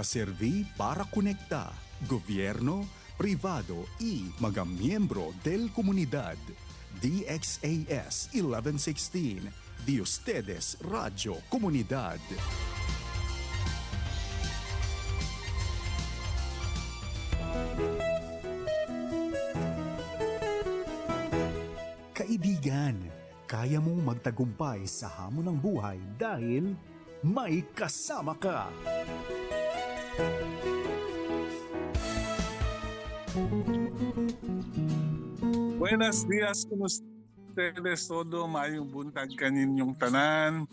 Serví para conecta, gobyerno, privado y mga miyembro del comunidad. DXAS 1116, de ustedes Radio Comunidad. Kaibigan, kaya mong magtagumpay sa hamon ng buhay dahil may kasama ka. Buenos días con ustedes todo, mayong buntag kaninyong tanan.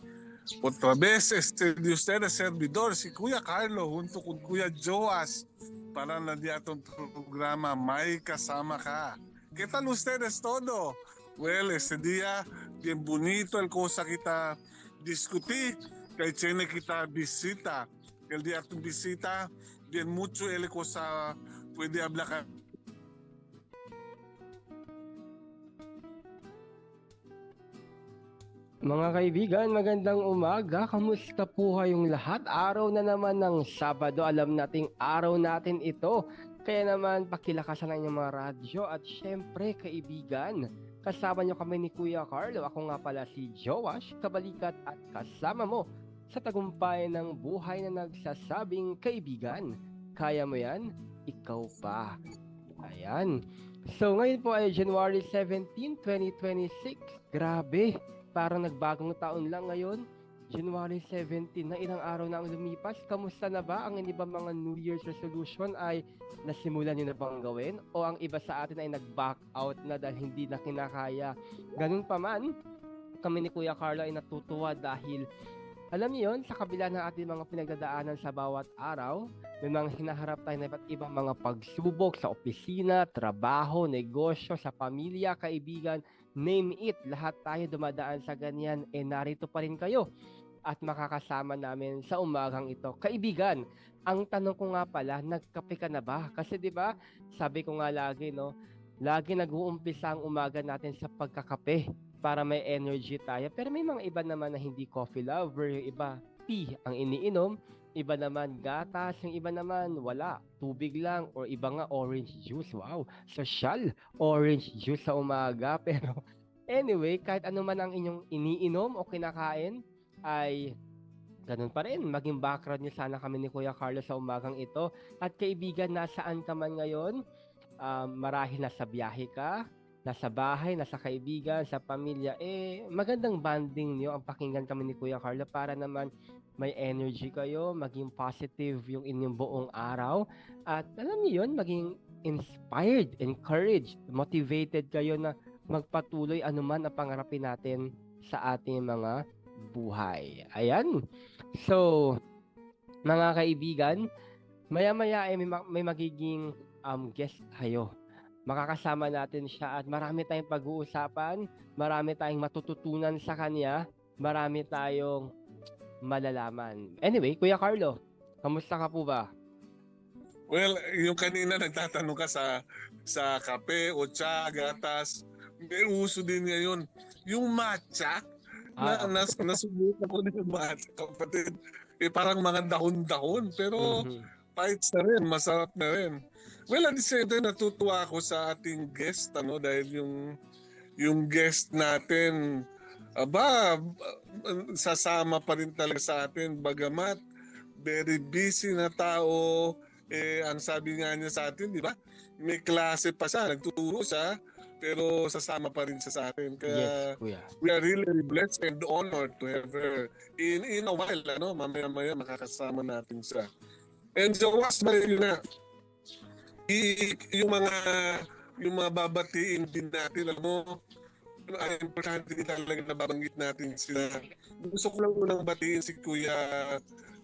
Otra vez, de ustedes servidor, si Kuya Carlo, junto con Kuya Joas, para na di atong programa, May Kasama Ka. ¿Qué tal ustedes todo? Well, este día, bien bonito el cosa kita discutir, kay tiene kita visita. El día tu visita, bien mucho el cosa puede hablar. Mga kaibigan, magandang umaga. Kamusta po kayong lahat? Araw na naman ng Sabado. Alam nating araw natin ito. Kaya naman, pakilakasan ang inyong mga radyo. At syempre, kaibigan, kasama nyo kami ni Kuya Carlo. Ako nga pala si Joash Kabalikat at kasama mo sa tagumpay ng buhay na nagsasabing, kaibigan, kaya mo yan? Ikaw pa. Ayan. So, ngayon po ay January 17, 2026. Grabe. Parang nagbagong taon lang ngayon. January 17 na, ilang araw na ang lumipas. Kamusta na ba? Ang iba mga New Year's resolution ay nasimulan nyo na bang gawin? O ang iba sa atin ay nag-back out na dahil hindi na kinakaya? Ganun pa man, kami ni Kuya Carlo ay natutuwa dahil alam niyo yun, sa kabila ng ating mga pinagdadaanan sa bawat araw, may mga hinaharap tayo na iba't ibang mga pagsubok sa opisina, trabaho, negosyo, sa pamilya, kaibigan, name it, lahat tayo dumadaan sa ganyan, narito pa rin kayo at makakasama namin sa umagang ito. Kaibigan, ang tanong ko nga pala, nagkape ka na ba? Kasi 'di ba, sabi ko nga lagi, no, lagi nag-uumpisa ang umaga natin sa pagkakape para may energy tayo. Pero may mga iba naman na hindi coffee lover, yung iba tea ang iniinom, iba naman gatas, yung iba naman wala, tubig lang, or iba nga orange juice. Wow, social orange juice sa umaga. Pero anyway, kahit ano man ang inyong iniinom o kinakain, ay ganun pa rin. Maging background niyo sana kami ni Kuya Carlo sa umagang ito. At kaibigan, nasaan ka man ngayon? Marahil nasa biyahe ka, nasa bahay, nasa kaibigan, sa pamilya, magandang bonding niyo ang pakinggan kami ni Kuya Carlo para naman may energy kayo, maging positive yung inyong buong araw. At alam niyo yun, maging inspired, encouraged, motivated kayo na magpatuloy anuman ang pangarapin natin sa ating mga buhay. Ayan. So, mga kaibigan, maya-maya ay may magiging guest tayo. Makakasama natin siya at marami tayong pag-uusapan, marami tayong matututunan sa kanya, marami tayong malalaman. Anyway, Kuya Carlo, kamusta ka po ba? Well, yung kanina nagtatanong ka sa kape o tsa, gatas, may uso din ngayon. Yung matcha, nasubukan ko din yung matcha, kapatid. Parang mga dahon-dahon, pero bites na rin, masarap na rin. Well, at the same time, natutuwa ako sa ating guest, dahil yung guest natin, sasama pa rin talaga sa atin, bagamat very busy na tao, ang sabi nga niya sa atin, di ba? May klase pa siya, nagtuturo siya, pero sasama pa rin siya sa atin. Kaya yes, Kuya. We are really blessed and honored to have her. In a while, mamaya-maya makakasama natin siya. And so, what's ba yun na? Yung mga babatiin din natin, ay importante din talaga na babanggit natin sila. Gusto ko lang unang batiin si Kuya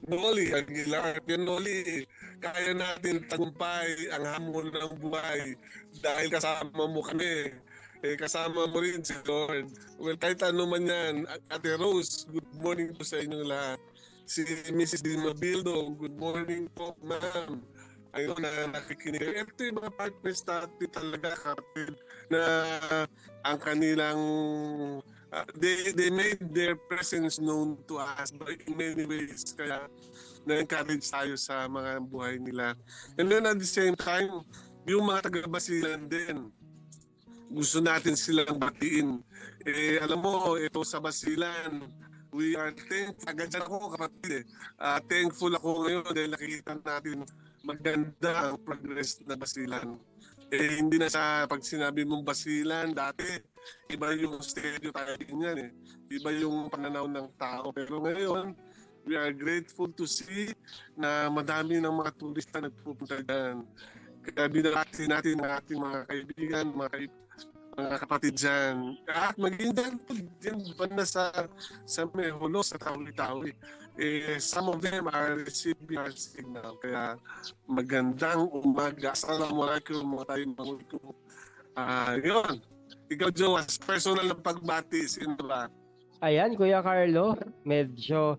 Noli Aguilar. Kuya Noli, kaya natin tagumpay ang hamon ng buhay dahil kasama mo kami. Kasama mo rin si Lord. Well, kahit ano man yan, Ate Rose, good morning po sa inyong lahat. Si Mrs. Dilma Bildo, good morning po, ma'am. Ayun na nakikinig. Ito yung mga partners natin talaga, kapatid, na ang kanilang they made their presence known to us in many ways. Kaya na-encourage tayo sa mga buhay nila. And then at the same time, yung mga taga-Basilan din, gusto natin silang batiin. Alam mo, ito sa Basilan, we are thankful. Agad dyan ako, kapatid. Thankful ako ngayon dahil nakikita natin maganda ang progress na Basilan. Hindi na sa pag sinabi mong Basilan, dati, iba yung stereotyping niyan eh. Iba yung pananaw ng tao. Pero ngayon, we are grateful to see na madami ng mga turista nagpupunta dyan. Kaya binalaki natin ang ating mga kaibigan, mga kapatid dyan. At maging dyan banda sa Meholo, sa Tawi-Tawi. Some of them are receiving our signal. Kaya magandang umaga. Assalamualaikum mga tayo mga yun. Ikaw, Joas, personal na pagbati, sino ba? Ayan, Kuya Carlo, medyo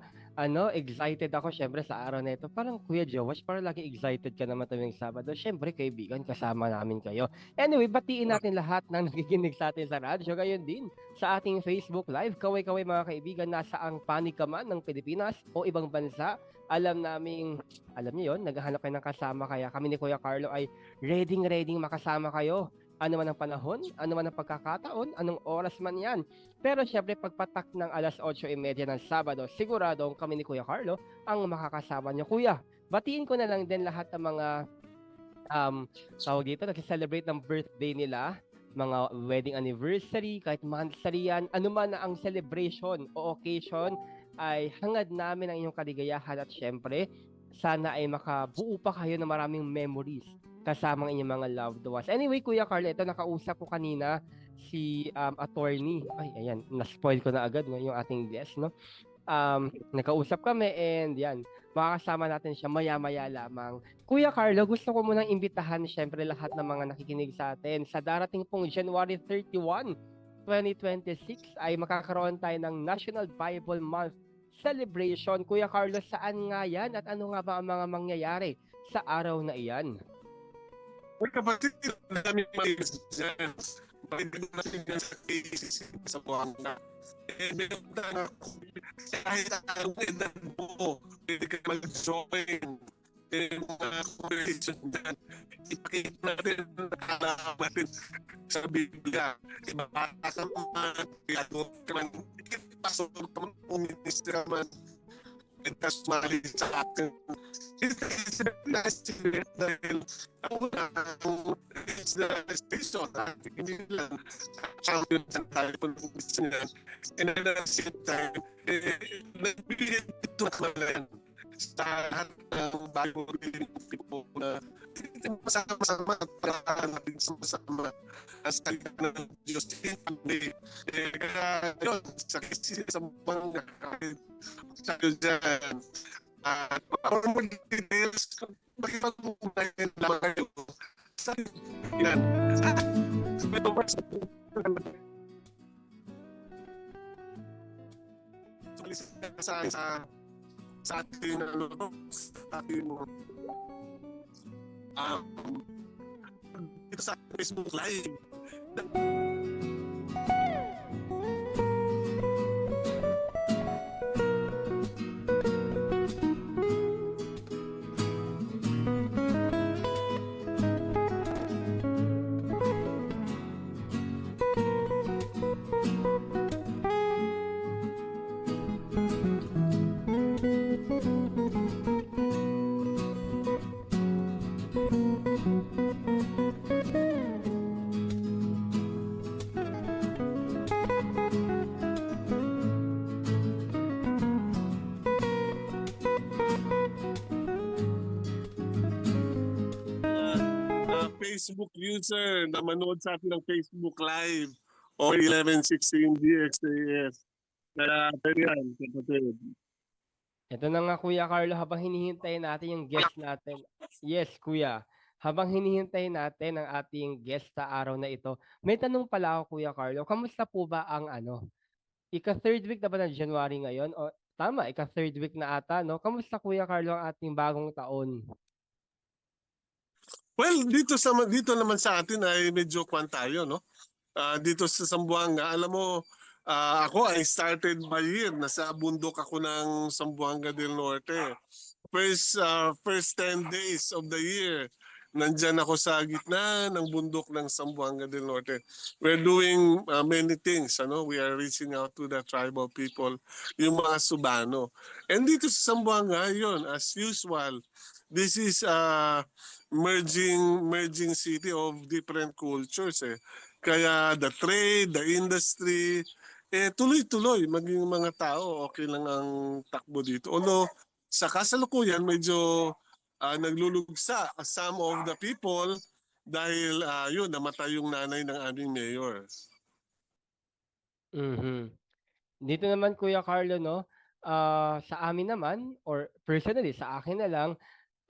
excited ako syempre sa araw na ito. Parang Kuya Jowash, parang lagi excited ka naman tuwing Sabado. Syempre, kaibigan, kasama namin kayo. Anyway, batiin natin lahat ng nakikinig sa atin sa radyo. Gayon din sa ating Facebook Live. Kaway-kaway mga kaibigan, nasa ang panig ka man ng Pilipinas o ibang bansa. Alam niyo yon, naghahanap kayo ng kasama. Kaya kami ni Kuya Carlo ay ready makasama kayo. Ano man ang panahon, ano man ang pagkakataon, anong oras man yan. Pero syempre, pagpatak ng alas 8:30 ng Sabado, siguradong kami ni Kuya Carlo ang makakasama niyo. Kuya, batiin ko na lang din lahat ng mga tawag dito, nag-celebrate ng birthday nila, mga wedding anniversary, kahit monthsary yan, ano man na ang celebration o occasion, ay hangad namin ang inyong kaligayahan at syempre, sana ay makabuo pa kayo ng maraming memories kasama ang inyong mga loved ones. Anyway, Kuya Carl, ito nakausap ko kanina si attorney. Ay, ayan, na-spoil ko na agad no, yung ating guest, no? Nakausap kami and yan, makakasama natin siya maya-maya lamang. Kuya Carlo, gusto ko munang imbitahan syempre lahat ng mga nakikinig sa atin. Sa darating pong January 31, 2026 ay makakaroon tayo ng National Bible Month celebration. Kuya Carlo, saan nga yan at ano nga ba ang mga mangyayari sa araw na iyan? Uy, kapatid, dami mga dyan. Bakit natin dyan sa KCC sa Buanga? Meron na kahit ang edad mo, pwede ka mag-join. Mga conversation dyan. Ipakita natin ang nakalaman natin sa Biblia. Ibabasa mga kaya ka man, ipasok ka man, uministra man, itas mali sa atin. It's dahil ang it's the station hindi lang champion sa tayo kung gusto nila. And at the same time, nagbigay ito naman sa lahat ng bago rin people na masama para natin sama ang salita ng Diyos hindi. Kaya yun, sa mga kahit tayo dyan. Para mo details, makipag-unayan lang kayo. Yan. Sa ating dito sa Facebook Live. Facebook user na manood sa atin ng Facebook Live o 1116 GXAS. Kaya yan, kapatid. Ito na nga, Kuya Carlo, habang hinihintay natin yung guest natin. Yes, Kuya. Habang hinihintay natin ang ating guest sa araw na ito, may tanong pala ako, Kuya Carlo. Kamusta po ba ang ika-third week na ba ng January ngayon? O tama, ika-third week na ata, no? Kamusta, Kuya Carlo, ang ating bagong taon? Well, dito naman sa atin ay medyo kwan tayo, no? Dito sa Zamboanga, alam mo, ako I started my year, nasa bundok ako ng Zamboanga del Norte. first 10 days of the year. Nandyan ako sa gitna ng bundok ng Zamboanga del Norte. We're doing many things. We are reaching out to the tribal people, yung mga Subano. And dito sa Zamboanga, yun, as usual, this is a merging city of different cultures. Kaya the trade, the industry, tuloy-tuloy. Maging mga tao, okay lang ang takbo dito. Although, sa kasalukuyan, medyo naglulugsa some of the people dahil yun, namatay yung nanay ng aming mayor. Mhm. Dito naman Kuya Carlo 'no, sa amin naman or personally sa akin na lang,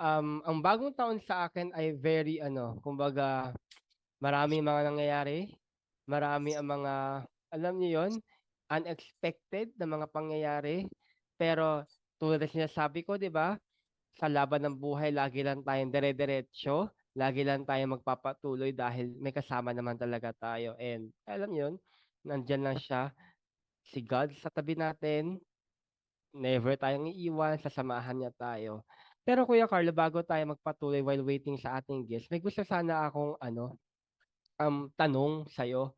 ang bagong taon sa akin ay very ano, kumbaga maraming mga nangyayari, marami ang mga alam niyo 'yun, unexpected na mga pangyayari. Pero tulad ng sinasabi ko 'di ba, sa laban ng buhay lagi lang tayong dire-diretso, lagi lang tayong magpapatuloy dahil may kasama naman talaga tayo and alam niyo 'yun, nandiyan lang siya, si God sa tabi natin. Never tayong iiwan, sasamahan niya tayo. Pero Kuya Carlo, bago tayo magpatuloy while waiting sa ating guest, may gusto sana akong ano, tanong sa'yo.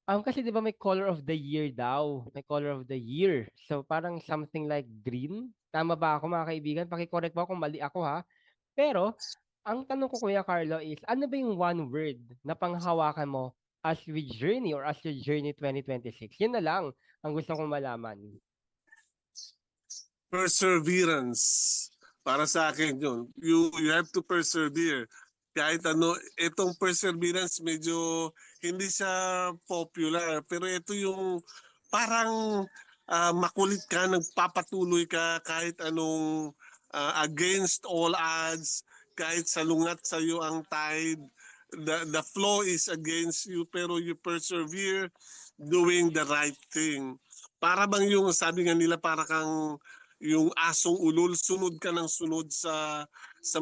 Kasi 'di ba may color of the year daw, may color of the year. So parang something like green. Tama ba ako mga kaibigan? Paki-correct mo kung mali ako ha. Pero ang tanong ko Kuya Carlo is, ano ba yung one word na panghawakan mo as we journey or as your journey 2026? Yun na lang ang gusto kong malaman. Perseverance. Para sa akin yun. You have to persevere. Kahit ano, itong perseverance medyo hindi siya popular. Pero ito yung parang makulit ka, nagpapatuloy ka kahit anong against all odds, kahit salungat sa iyo ang tide. The flow is against you pero you persevere doing the right thing. Para bang yung sabi nga nila para kang yung asong ulol, sunod ka ng sunod sa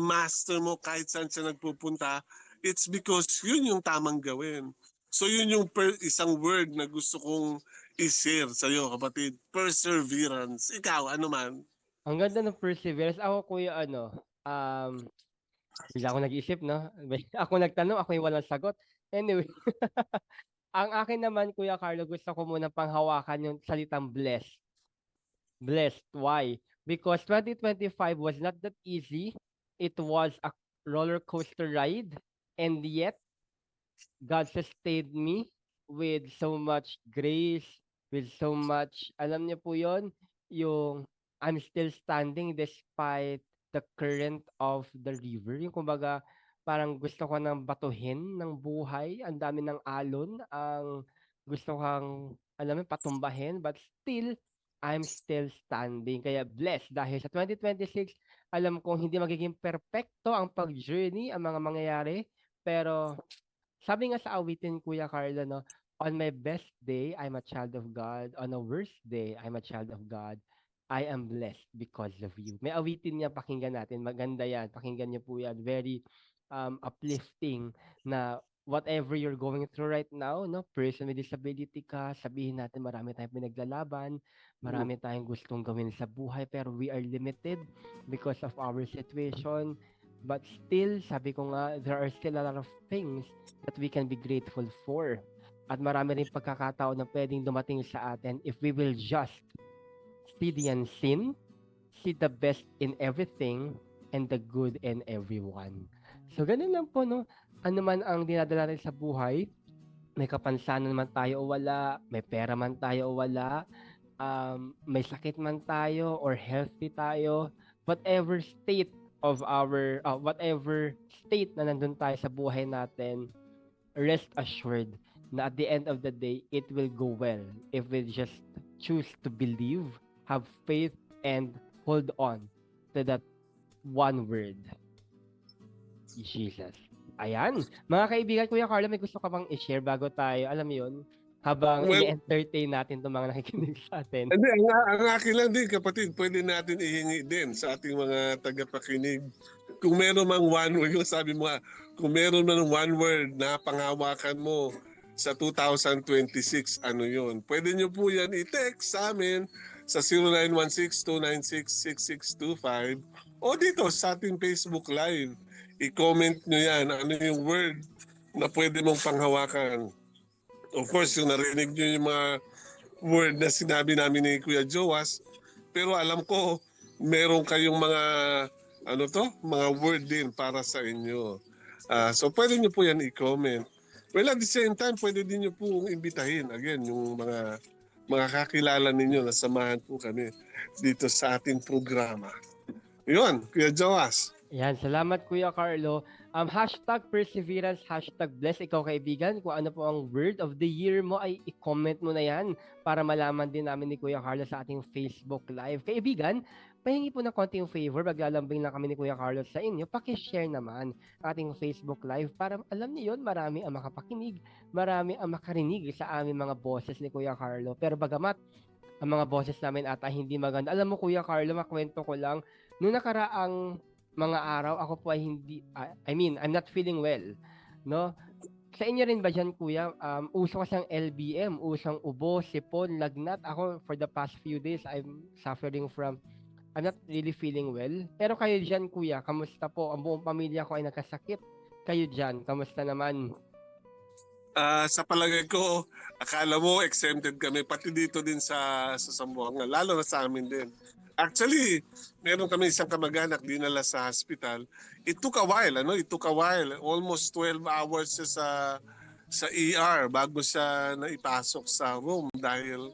master mo kahit saan siya nagpupunta, it's because yun yung tamang gawin. So yun yung isang word na gusto kong i-share sa'yo, kapatid. Perseverance. Ikaw, ano man? Ang ganda ng perseverance. Ako kuya ano, bigla ako nag-isip 'no. Ako nagtanong, ako yung walang sagot. Anyway, ang akin naman Kuya Carlo, gusto ko munang panghawakan yung salitang blessed. Blessed, why? Because 2025 was not that easy. It was a roller coaster ride, and yet God sustained me with so much grace, with so much, alam niyo po yon, yung I'm still standing despite the current of the river. Yung kumbaga, parang gusto ko nang batuhin ng buhay, ang dami ng alon, ang gusto kang, alam mo, patumbahin, but still, I'm still standing. Kaya blessed dahil sa 2026, alam kong hindi magiging perpekto ang pag-journey, ang mga mangyayari, pero sabi nga sa awitin Kuya Carlo 'no, "On my best day, I'm a child of God. On a worst day, I'm a child of God. I am blessed because of you." May awitin niya, pakinggan natin. Maganda 'yan, pakinggan niyo po 'yan. Very, uplifting na whatever you're going through right now 'no, person with disability ka, sabihin natin marami tayong pinaglalaban, marami tayong gustong gawin sa buhay, pero we are limited because of our situation. But still, sabi ko nga, there are still a lot of things that we can be grateful for. At marami rin pagkakataon na pwedeng dumating sa atin if we will just see the unseen, see the best in everything, and the good in everyone. So, ganun lang po, no? Ano man ang dinadala natin sa buhay, may kapansanan man tayo o wala, may pera man tayo o wala, may sakit man tayo or healthy tayo, whatever state of our whatever state na nandun tayo sa buhay natin, rest assured na at the end of the day, it will go well if we just choose to believe, have faith, and hold on to that one word, Jesus. Ayan. Mga kaibigan, Kuya Carlo, may gusto ka bang i-share bago tayo, alam mo yun, habang Well, i-entertain natin itong mga nakikinig sa atin? hindi, ang akin lang din, kapatid, pwede natin ihingi din sa ating mga tagapakinig. Kung meron mang one word, yung sabi mo nga, kung meron mang one word na panghawakan mo sa 2026, ano yun? Pwede nyo po yan i-text sa amin sa 0916-296-6625 o dito sa ating Facebook Live. I-comment nyo yan. Ano yung word na pwede mong panghawakan. Of course, yung narinig nyo yung mga word na sinabi namin ni Kuya Joas. Pero alam ko, meron kayong mga mga word din para sa inyo. So pwede nyo po yan i-comment. Well, at the same time, pwede din nyo po imbitahin. Again, yung mga kakilala ninyo na samahan po kami dito sa ating programa. Yun, Kuya Joas. Yan, salamat Kuya Carlo. Hashtag perseverance, hashtag bless. Ikaw kaibigan, kung ano po ang word of the year mo ay i-comment mo na yan para malaman din namin ni Kuya Carlo sa ating Facebook Live. Kaibigan, pahingi po ng konting favor, maglalambing lang kami ni Kuya Carlos sa inyo, pakishare naman ang ating Facebook Live para alam niyo yun, marami ang makapakinig, marami ang makarinig sa aming mga boses ni Kuya Carlo. Pero bagamat ang mga boses namin ata hindi maganda, alam mo Kuya Carlo, makwento ko lang, noong nakaraang mga araw, ako po ay I'm not feeling well, no? Sa inyo rin ba dyan, Kuya? Uso kasang LBM, usang ubo, sipon, lagnat. Ako, for the past few days, I'm not really feeling well. Pero kayo dyan, Kuya, kamusta po? Ang buong pamilya ko ay nagkasakit. Kayo dyan, kamusta naman? Sa palagay ko, akala mo exempted kami, pati dito din sa Zamboanga, lalo na sa amin din. Actually, meron kami isang kamag-anak dinala sa hospital. It took a while, almost 12 hours siya sa ER bago siya naipasok sa room dahil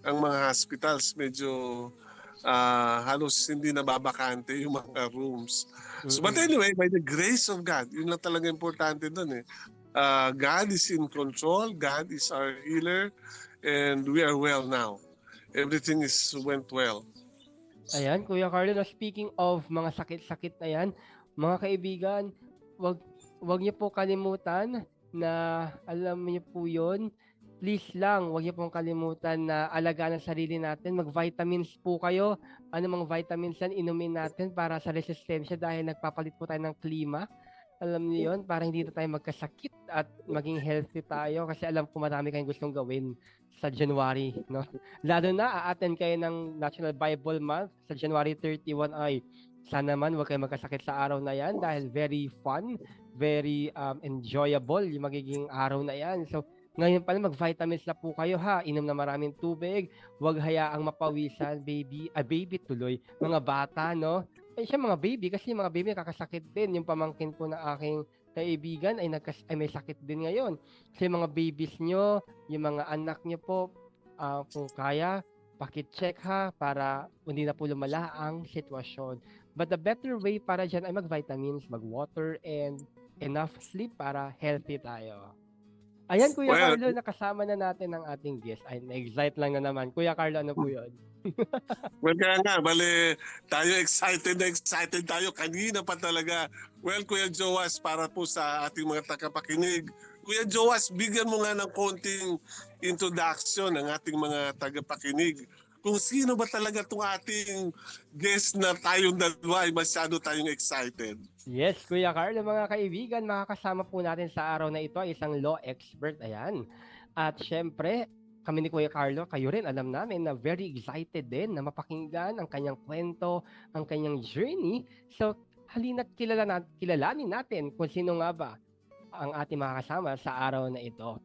ang mga hospitals medyo halos hindi nababakante yung mga rooms. So, but anyway, by the grace of God, yun lang talaga importante doon eh. God is in control, God is our healer, and we are well now. Everything went well. Ayan, Kuya Carlo, speaking of mga sakit-sakit na yan, mga kaibigan, wag niyo po kalimutan na alam niyo po yun. Please lang, wag niyo pong kalimutan na alagaan ang sarili natin. Mag-vitamins po kayo. Ano mang vitamins yan, inumin natin para sa resistensya dahil nagpapalit po tayo ng klima. Alam niyo yun, para hindi na tayo magkasakit at maging healthy tayo kasi alam ko marami kayong gustong gawin sa January, no? Lalo na a-attend kayo ng National Bible Month sa January 31 ay sana naman huwag kayo magkasakit sa araw na yan dahil very fun, very enjoyable yung magiging araw na yan. So, ngayon pala mag-vitamins na po kayo ha. Inom na maraming tubig. Huwag hayaang mapawisan, baby tuloy. Mga bata, no? Eh siya mga baby kasi mga baby nakakasakit din. Yung pamangkin po ng aking kaibigan ay may sakit din ngayon. Kasi mga babies nyo, yung mga anak nyo po, kung kaya, pakit-check ha para hindi na po lumala ang sitwasyon. But the better way para dyan ay mag-vitamins, mag-water, and enough sleep para healthy tayo. Ayan, Kuya Carlo, nakasama na natin ang ating guest. Ay, na-excite lang na naman. Kuya Carlo, ano po yun? Well, kaya nga, bali, tayo excited tayo. Kanina pa talaga. Well, Kuya Joas, para po sa ating mga tagapakinig. Kuya Joas, bigyan mo nga ng konting introduction ng ating mga tagapakinig. Kung sino ba talaga itong ating guest na tayong dalawa ay masyado tayong excited. Yes, Kuya Carlo, mga kaibigan, makakasama po natin sa araw na ito ay isang law expert. Ayan. At syempre, kami ni Kuya Carlo, kayo rin, alam namin na very excited din na mapakinggan ang kanyang kwento, ang kanyang journey. So, halina't kilalanin natin kung sino nga ba ang ating makakasama sa araw na ito.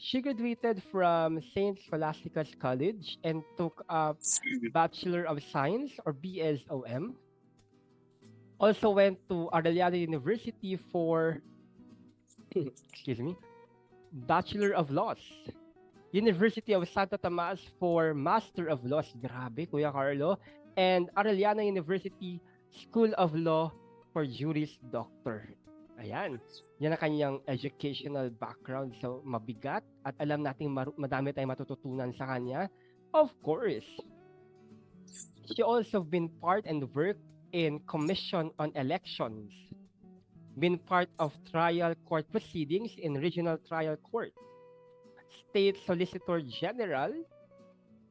She graduated from St. Scholastica's College and took up Bachelor of Science or BSOM. Also went to Arellano University for Bachelor of Laws. University of Santo Tomas for Master of Laws. Grabe, Kuya Carlo. And Arellano University School of Law for Juris Doctor. Ayan. Yan ang kanyang educational background. So, mabigat. At alam natin madami tayong matututunan sa kanya. Of course. She also been part and worked in Commission on Elections. Been part of trial court proceedings in Regional Trial Court. State Solicitor General.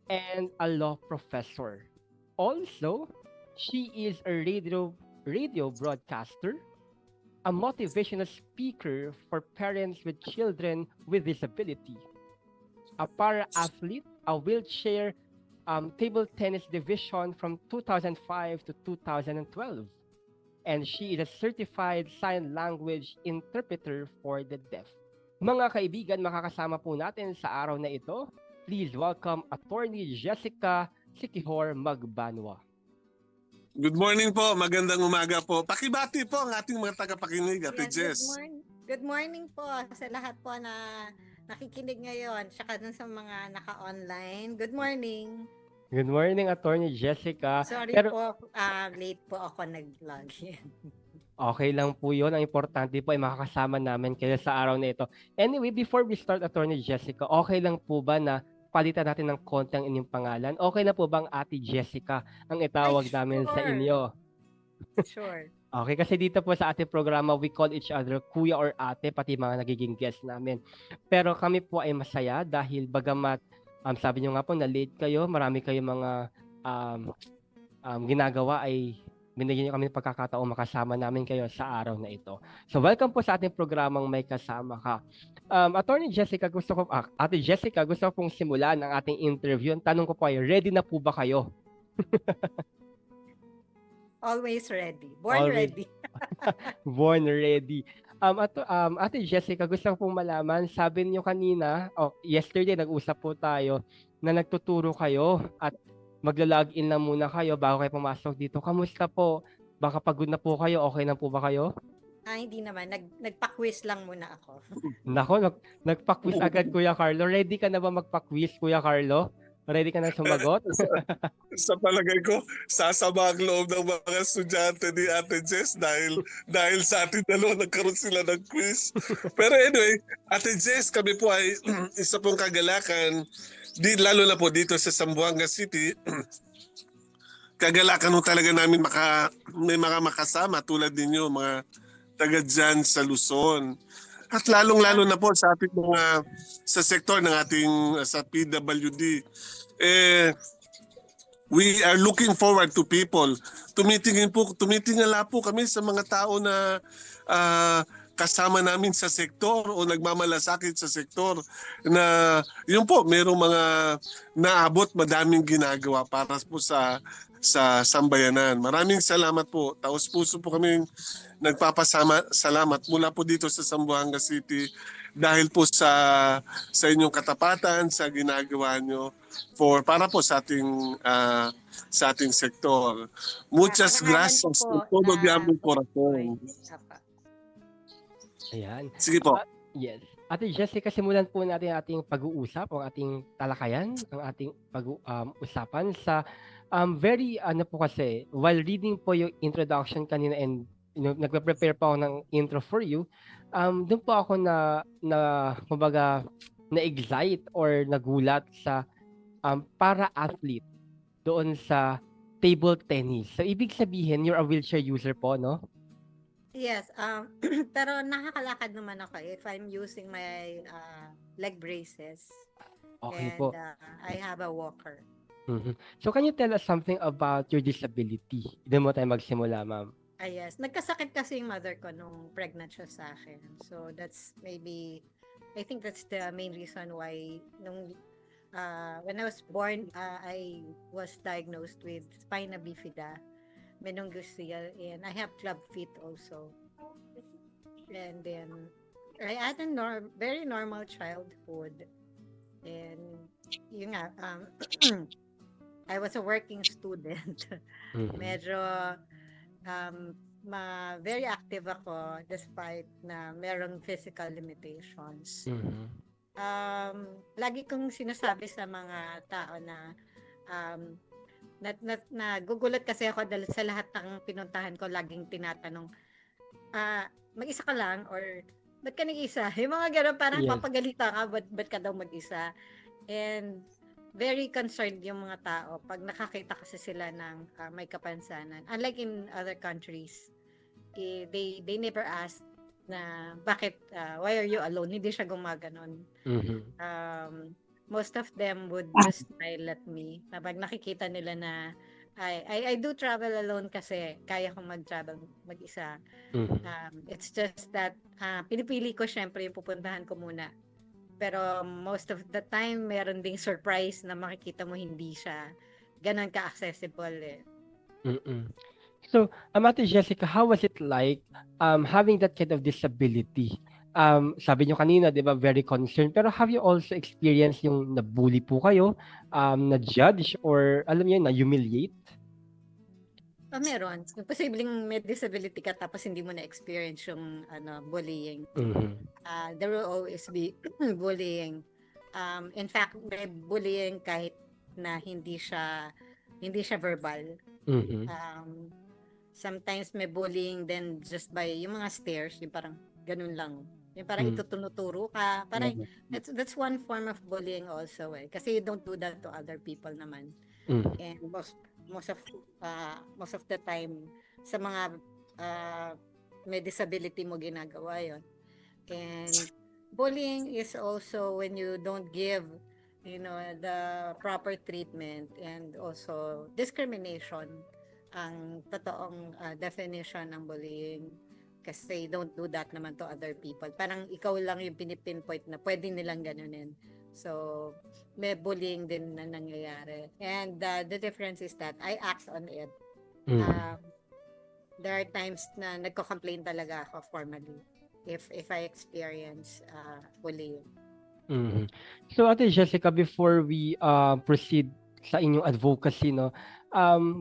And a law professor. Also, she is a radio broadcaster, a motivational speaker for parents with children with disability, a para-athlete, a wheelchair table tennis division from 2005 to 2012. And she is a certified sign language interpreter for the deaf. Mga kaibigan, makakasama po natin sa araw na ito. Please welcome Attorney Jessica Sikihor Magbanwa. Good morning po, magandang umaga po. Pakibati po ang ating mga tagapakinig, Ate Jess. Good morning po sa lahat po na nakikinig ngayon, saka dun sa mga naka-online. Good morning. Good morning, Attorney Jessica. Sorry po, late po ako nag-log in. Okay lang po yun. Ang importante po ay makakasama namin kayo sa araw na ito. Anyway, before we start, Attorney Jessica, okay lang po ba na palitan natin ng konti ang inyong pangalan? Okay na po bang Ate Jessica ang itawag namin sa inyo? Sure. Okay, kasi dito po sa ating programa, we call each other kuya or ate, pati mga nagiging guest namin. Pero kami po ay masaya dahil bagamat, sabi nyo nga po na late kayo, marami kayong mga ginagawa ay binigyan nyo kami ng pagkakataon makasama namin kayo sa araw na ito. So welcome po sa ating programang May Kasama Ka. Attorney Jessica, Ate Jessica, gusto ko pong simulan ang ating interview. Ang tanong ko po ay, ready na po ba kayo? Always ready. Born ready. Born ready. Ate Jessica, gusto ko pong malaman, sabi niyo kanina, yesterday nag-usap po tayo na nagtuturo kayo at magla-login na muna kayo bago kayo pumasok dito. Kamusta po? Baka pagod na po kayo? Okay na po ba kayo? Hindi naman. Nagpa-quiz lang muna ako. Nako, nagpa-quiz agad, Kuya Carlo. Ready ka na ba magpa-quiz, Kuya Carlo? Ready ka na sumagot? Sa palagay ko, sasama ang loob ng mga estudyante ni Ate Jess dahil sa ating dalawa nagkaroon sila ng quiz. Pero anyway, Ate Jess, kami po ay isa pong kagalakan, lalo na po dito sa Zamboanga City. Kagalakan ho talaga namin may mga makasama tulad ninyo, mga taga dyan sa Luzon. At lalong-lalo na po sa ating sa sektor ng ating sa PWD. We are looking forward to people. Tumitingala po kami sa mga tao na kasama namin sa sektor o nagmamalasakit sa sektor na yun po, merong mga naabot, madaming ginagawa para po sa sambayanan. Maraming salamat po. Taos puso po kami salamat mula po dito sa Zamboanga City dahil po sa inyong katapatan, sa ginagawa nyo para po sa ating sektor. Muchas gracias por todo de aming corazón. Ayan. Sige po. Yes. Ate Jessica, simulan po natin ating pag-uusap, ang ating talakayan, ang ating pag-usapan sa very po kasi, while reading po yung introduction kanina and nagpe-prepare pa ako ng intro for you, doon po ako kumbaga, na-excite or nagulat sa para athlete doon sa table tennis. So, ibig sabihin, you're a wheelchair user po, no? Yes, pero nakakalakad naman ako if I'm using my leg braces. Okay and, po. I have a walker. Mm-hmm. So, can you tell us something about your disability? Doon mo tayo magsimula, ma'am. Yes. Nagkasakit kasi yung mother ko nung pregnant siya sa akin. So, I think that's the main reason why when I was born, I was diagnosed with spina bifida, meningococcele, and I have club feet also. And then I had a very normal childhood, and yun nga, I was a working student. Mhm. Medyo very active ako despite na merong physical limitations. Mhm. Lagi kong sinasabi sa mga tao na nagugulat kasi ako dahil sa lahat ng pinuntahan ko, laging tinatanong, mag-isa ka lang or ba't ka nag-isa? Yung mga gano'n, parang Yes. papagalita ka, ba't ka daw mag-isa? And very concerned yung mga tao pag nakakita kasi sila ng may kapansanan. Unlike in other countries, they never ask na bakit, why are you alone? Hindi siya gumaganon. Mhm. Most of them would just smile at me kapag nakikita nila na I do travel alone kasi kaya kong mag-travel mag-isa. Mhm. It's just that pinipili ko syempre yung pupuntahan ko muna Pero most of the time, meron ding surprise na makikita mo hindi siya ganun ka-accessible eh. Mm. So, Ate Jessica, how was it like having that kind of disability? Sabi niyo kanina, 'di ba, very concerned. Pero have you also experienced yung na-bully po kayo, na-judge or alam niyo, na-humiliate? Meron. Yung posibleng may disability ka tapos hindi mo na-experience yung bullying. Mhm. There will always be bullying. In fact, may bullying kahit na hindi siya verbal. Mhm. Sometimes may bullying then just by yung mga stares, yung parang ganun lang. Yung parang Mm. itutunuturo ka. Parang that's one form of bullying also eh. Kasi you don't do that to other people naman. Mm. And most of the time sa mga may disability mo ginagawa yon. And bullying is also when you don't give the proper treatment, and also discrimination ang totoong definition ng bullying, kasi don't do that naman to other people. Parang ikaw lang yung pinipinpoint na pwede nilang ganunin. So may bullying din na nangyayari. And the difference is that I act on it. There are times na nagko-complain talaga ako formally if I experience bullying. Mhm. So Ate Jessica, before we proceed sa inyong advocacy, no,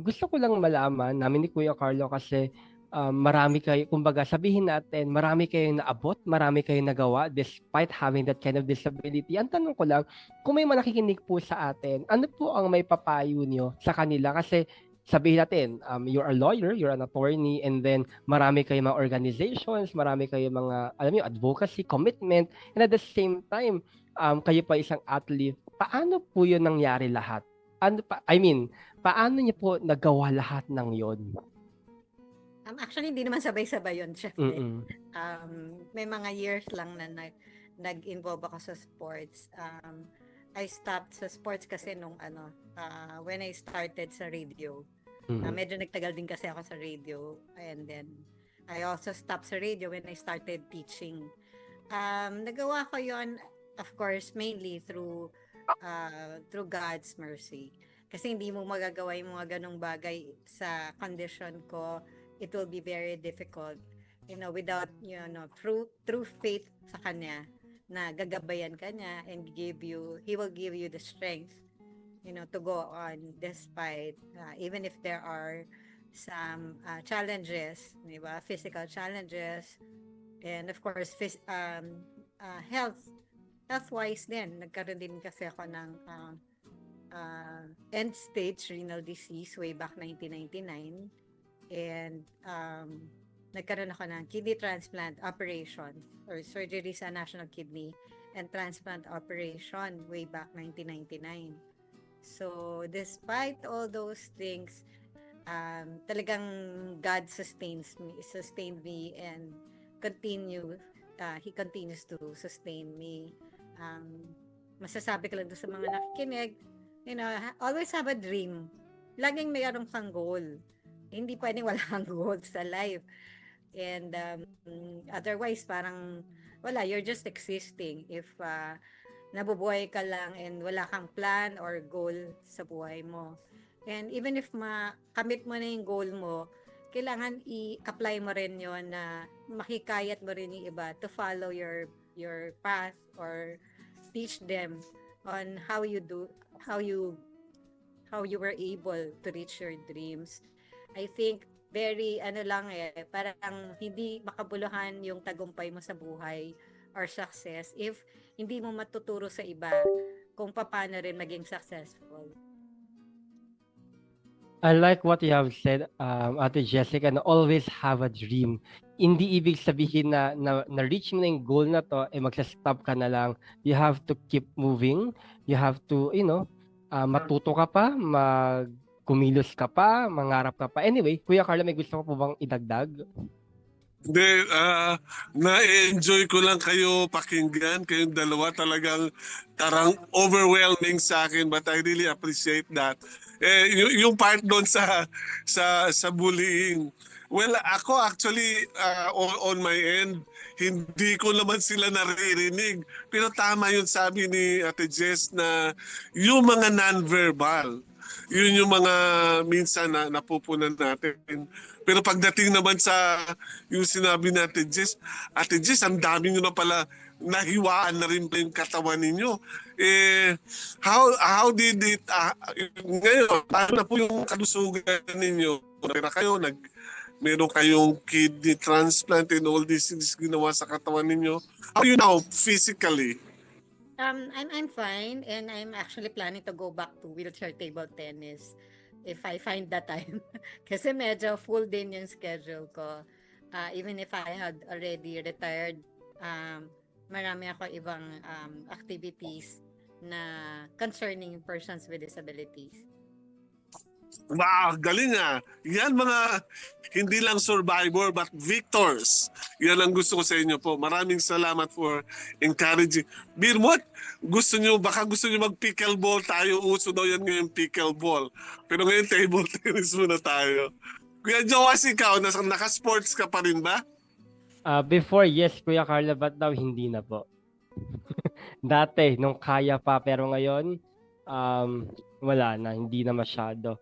gusto ko lang malaman namin ni Kuya Carlo kasi marami kayo, kumbaga sabihin natin, marami kayong naabot, marami kayong nagawa despite having that kind of disability. Ang tanong ko lang, kung may nakikinig po sa atin, ano po ang may papayo niyo sa kanila? Kasi sabihin natin, you're a lawyer, you're an attorney, and then marami kayong mga organizations, marami kayong mga, alam niyo, advocacy, commitment, and at the same time, kayo pa isang athlete. Paano po yun nangyari lahat? Paano niyo po nagawa lahat ng yon? Actually, hindi naman sabay-sabay yun, Chef. May mga years lang na nag-involve ako sa sports. I stopped sa sports kasi nung when I started sa radio. Medyo nagtagal din kasi ako sa radio. And then, I also stopped sa radio when I started teaching. Nagawa ko yon, of course, mainly through God's mercy. Kasi hindi mo magagawa yung mga ganong bagay sa condition ko. It will be very difficult, without, through faith sa Kanya, na gagabayan ka niya and He will give you the strength, to go on despite, even if there are some challenges, diba? Physical challenges, and of course, health-wise din. Nagkaroon din kasi ako ng end-stage renal disease way back 1999. And nagkaroon ako ng kidney transplant operation or surgery sa National Kidney and Transplant Operation way back 1999. So despite all those things, talagang God sustained me and He continues to sustain me. Masasabi ko lang doon sa mga nakikinig, always have a dream. Laging mayroon kang goal. Hindi pwedeng wala kang goal sa life. And otherwise, parang wala, you're just existing. If nabubuhay ka lang and wala kang plan or goal sa buhay mo. And even if makamit mo na yung goal mo, kailangan i-apply mo rin yon, na makikayat mo rin yung iba to follow your path or teach them on how you were able to reach your dreams. I think very parang hindi makabuluhan yung tagumpay mo sa buhay or success if hindi mo matuturo sa iba kung paano rin maging successful. I like what you have said, Ate Jessica, na always have a dream. Hindi ibig sabihin na reach mo na yung goal na to, magsa-stop ka na lang. You have to keep moving. You have to, matuto ka pa, kumilos ka pa, mangarap ka pa. Anyway, Kuya Carlo, may gusto ko po bang idagdag? Hindi, na-enjoy ko lang kayo pakinggan. Kayong dalawa talagang overwhelming sa akin, but I really appreciate that. Yung part doon sa bullying, Well, ako actually, on my end, hindi ko naman sila naririnig. Pero tama yung sabi ni Ate Jess na yung mga non-verbal, yun yung mga minsan na napupunan natin. Pero pagdating naman sa yung sinabi ni Ate Jess, ang dami nyo na pala nahiwaan na rin pa yung katawan ninyo. Eh, how did it, ngayon, paano na po yung kalusugan ninyo? Pera kayo, meron kayong kidney transplant and all these things ginawa sa katawan ninyo. How are you now physically? I'm fine, and I'm actually planning to go back to wheelchair table tennis if I find the time. Kasi medyo full din yung schedule ko. Even if I had already retired, marami ako ibang activities na concerning persons with disabilities. Wow, galing ah. Yan mga hindi lang survivor but victors. Yan ang gusto ko sa inyo po. Maraming salamat for encouraging. Birmot, baka gusto nyo mag-pickleball tayo. Uso daw yan ngayon pickleball. Pero ngayon table tennis muna tayo. Kuya Joas, ikaw, naka-sports ka pa rin ba? Before, yes, Kuya Carla, but now hindi na po. Dati, nung kaya pa, pero ngayon, wala na, hindi na masyado.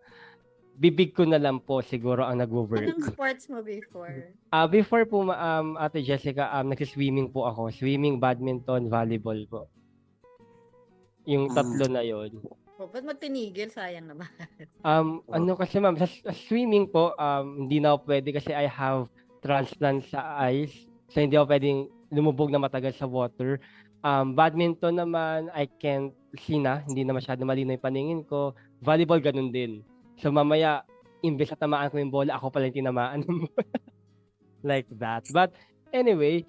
Bibig ko na lang po siguro ang nagwo-work. Anong sports mo before? Before po, Ate Jessica, nagsiswimming po ako. Swimming, badminton, volleyball po. Yung tatlo na yon. Oh, ba't mo tinigil? Sayang naman. Ano kasi ma'am, sa swimming po, hindi na ako pwede kasi I have transplant sa eyes. So hindi ako pwedeng lumubog na matagal sa water. Badminton naman, I can't see na. Hindi na masyado malinaw yung paningin ko. Volleyball, ganun din. So mamaya, imbes na tamaan ko yung bola, ako pala yung tinamaan. Like that. But anyway,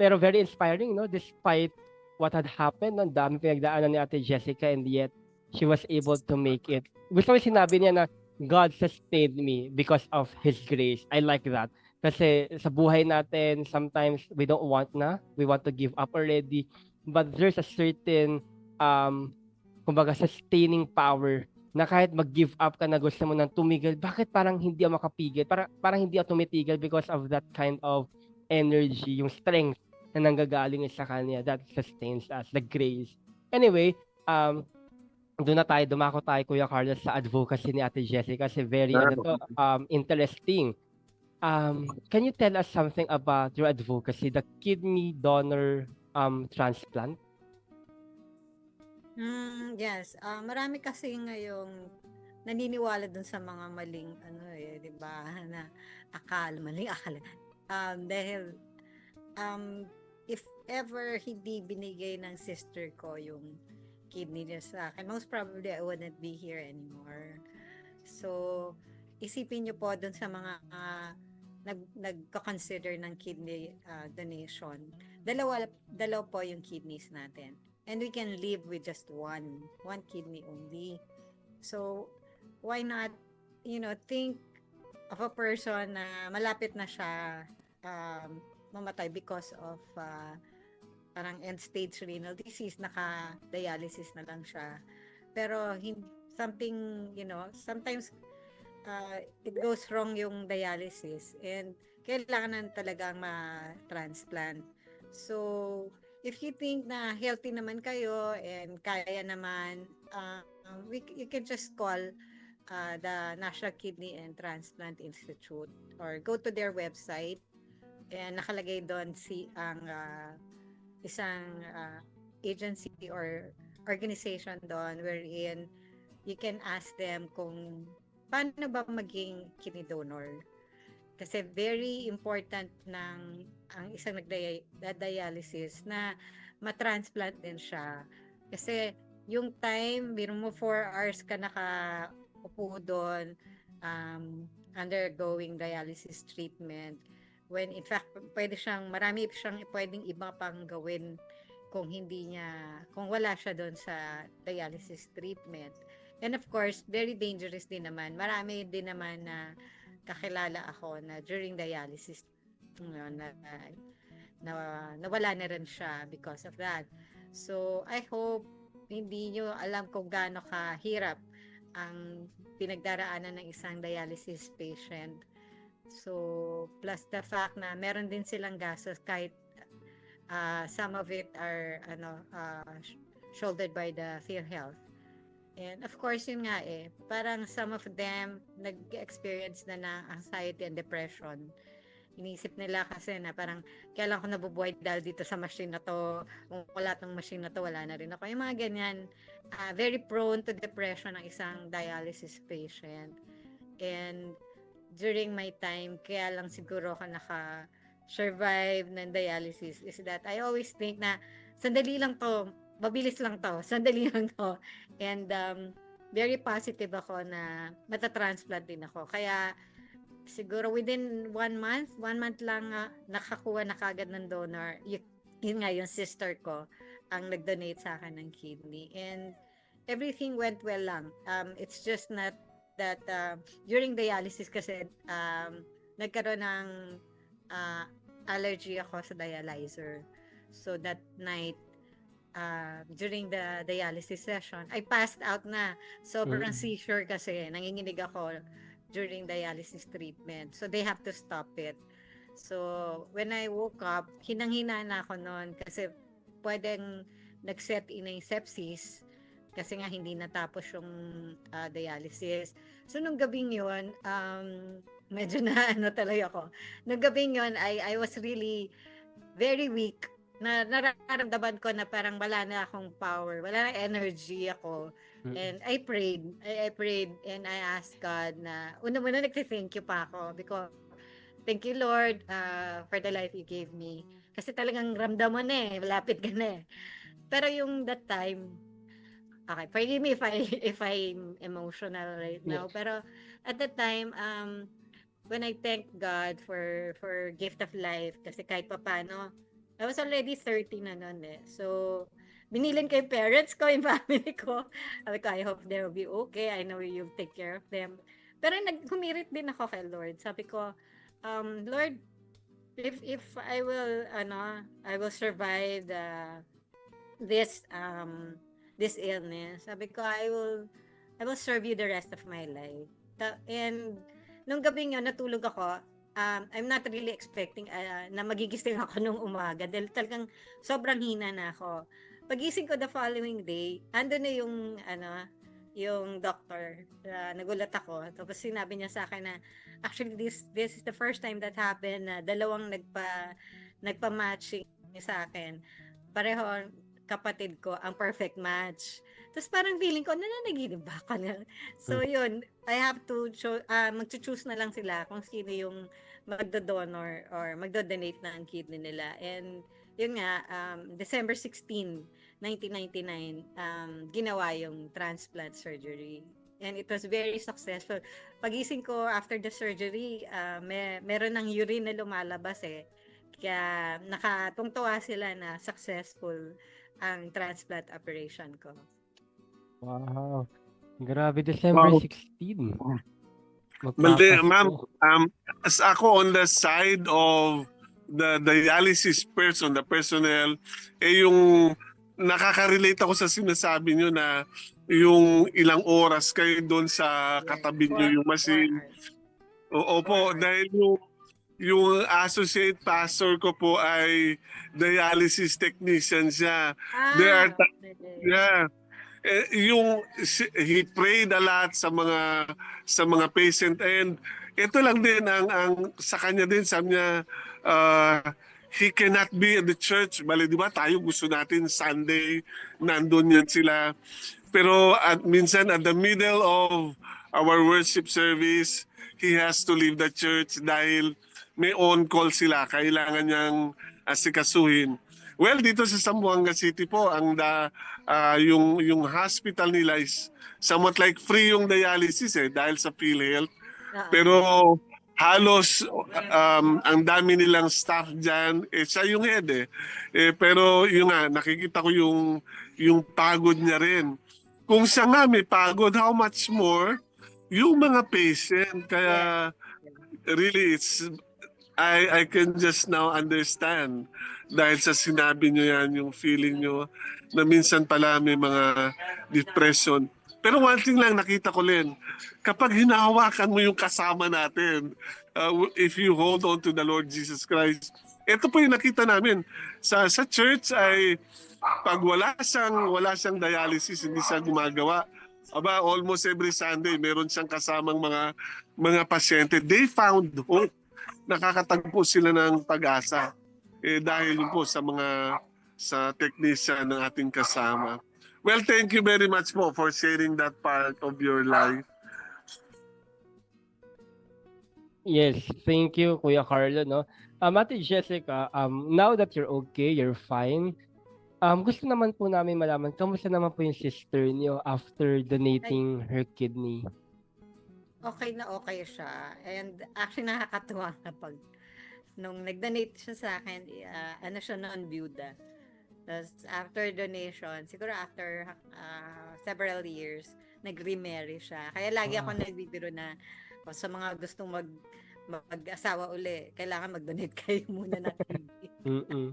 pero very inspiring, no? Despite what had happened, ang dami pinagdaanan ni Ate Jessica, and yet, she was able to make it. Gusto ko sinabi niya na God sustained me because of His grace. I like that. Kasi sa buhay natin, sometimes we don't want na. We want to give up already. But there's a certain, kumbaga, sustaining power na kahit mag-give up ka na gusto mo nang tumigil, bakit parang hindi ako makapigil? Parang hindi ako tumitigil because of that kind of energy, yung strength na nanggagaling sa kanya that sustains us, the grace. Anyway, dumako tayo, Kuya Carlos, sa advocacy ni Ate Jessica kasi very interesting. Can you tell us something about your advocacy, the kidney donor transplant? Yes. Marami kasi ngayong naniniwala dun sa mga maling di ba? Na maling akala. Dahil if ever hindi binigay ng sister ko yung kidney niya sa akin, most probably I wouldn't be here anymore. So, isipin niyo po dun sa mga nagko-consider ng kidney donation. Dalawa po yung kidneys natin. And we can live with just one kidney only. So, why not, think of a person na malapit na siya mamatay because of parang end-stage renal disease, naka-dialysis na lang siya. Pero something, sometimes it goes wrong yung dialysis and kailangan talagang ma-transplant. So, if you think na healthy naman kayo and kaya naman, you can just call the National Kidney and Transplant Institute or go to their website and nakalagay doon ang isang agency or organization doon wherein you can ask them kung paano ba maging kidney donor. Kasi very important ang isang nagda-dialysis na matransplant din siya. Kasi yung time, biro mo 4 hours ka nakaupo doon undergoing dialysis treatment. When in fact, marami siyang pwedeng iba pang gawin kung wala siya doon sa dialysis treatment. And of course, very dangerous din naman. Marami din naman na kakilala ako na during dialysis nawala na rin siya because of that. So, I hope hindi nyo alam kung gaano kahirap ang pinagdaraanan ng isang dialysis patient. So, plus the fact na meron din silang gastos kahit some of it are shouldered by the PhilHealth. And of course, yun nga parang some of them nag-experience na ng anxiety and depression. Inisip nila kasi na parang kailan ko nabubuhay dahil dito sa machine na to, kung wala tong machine na to, wala na rin ako. Yung mga ganyan, very prone to depression ang isang dialysis patient. And during my time, kaya lang siguro ako naka-survive ng dialysis is that I always think na sandali lang to, mabilis lang to, sandali lang to. And very positive ako na matatransplant din ako. Kaya siguro within 1 month lang nakakuha na kagad ng donor. Yun nga yung sister ko ang nag-donate sa akin ng kidney. And everything went well lang. It's just not that during dialysis kasi nagkaroon ng allergy ako sa dialyzer. So that night, during the dialysis session, I passed out na. Sobrang seizure kasi. Nanginginig ako during dialysis treatment. So, they have to stop it. So, when I woke up, hinang-hina na ako noon kasi pwedeng nag-set in a sepsis kasi nga hindi natapos yung dialysis. So, nung gabing yun, medyo na talaga ako. Nung gabing yun, I was really very weak. Nararamdaman ko na parang wala na akong power, wala na energy ako. And I prayed and I asked God na, una-una nag-thank you pa ako because thank you Lord for the life you gave me. Kasi talagang ramdam mo na malapit ka na Pero yung that time, okay, forgive me if I'm emotional right now, pero at that time, when I thank God for gift of life, kasi kahit papaano, I was already 30 na noon So, binilin ko yung parents ko, yung family ko. Sabi ko, I hope they'll be okay. I know you'll take care of them. Pero humirit din ako kay Lord. Sabi ko, Lord, if I will survive this illness. Sabi ko, I will serve you the rest of my life. And nung gabi yun, natulog ako. I'm not really expecting na magigising ako nung umaga dahil talagang sobrang hina na ako. Pagising ko the following day, ando na yung doctor. Nagulat ako. Tapos sinabi niya sa akin na actually this is the first time that happened na dalawang nagpa-matching sa akin. Pareho kapatid ko ang perfect match. Tapos parang feeling ko, nananaginip ba ako na? So yun, I have to mag-choose na lang sila kung sino yung magdo-donor or magdo-donate na ang kidney nila. And yun nga, December 16, 1999, ginawa yung transplant surgery. And it was very successful. Pagising ko after the surgery, meron ng urine na lumalabas Kaya nakatungtuwa sila na successful ang transplant operation ko. Wow. Grabe, December 16. Ma'am, as ako on the side of the dialysis person, the personnel, yung nakaka-relate ako sa sinasabi nyo na yung ilang oras kayo doon sa katabi nyo yung machine. Opo, dahil yung associate pastor ko po ay dialysis technician siya. He prayed a lot sa mga patient, and ito lang din ang sa kanya din, sabi niya, he cannot be in the church. Bale, di ba tayo gusto natin Sunday nandun yan sila, pero minsan at the middle of our worship service, he has to leave the church dahil may on call sila, kailangan niyang asikasuhin. Well, dito sa Zamboanga City po, yung hospital nila is somewhat like free yung dialysis dahil sa PhilHealth. Pero halos ang dami nilang staff diyan, siya yung head pero yung nakikita ko yung pagod niya rin. Kung siya nga may pagod, how much more yung mga patient. Kaya really I can just now understand dahil sa sinabi nyo yan, yung feeling nyo na minsan pala may mga depression. Pero one thing lang nakita ko, Len, kapag hinahawakan mo yung kasama natin, if you hold on to the Lord Jesus Christ, ito po yung nakita namin. Sa church ay pag wala siyang dialysis, hindi siya gumagawa. Aba, almost every Sunday, meron siyang kasamang mga pasyente. They found hope. Nakakatagpo sila ng pag-asa. Dahil yun po sa technician ng ating kasama. Well, thank you very much po for sharing that part of your life. Yes, thank you, Kuya Carlo, no? Ate Jessica, now that you're okay, you're fine, gusto naman po namin malaman, kamusta naman po yung sister niyo after donating her kidney? Okay na okay siya. And actually nakakatuwa na pag nung nag-donate siya sa akin, ano siya noon, byuda. Tapos after donation, siguro after several years, nag-remarry siya. Kaya lagi ako nagbibiro na sa mga gustong mag-asawa uli, kailangan mag-donate kayo muna ng kidney.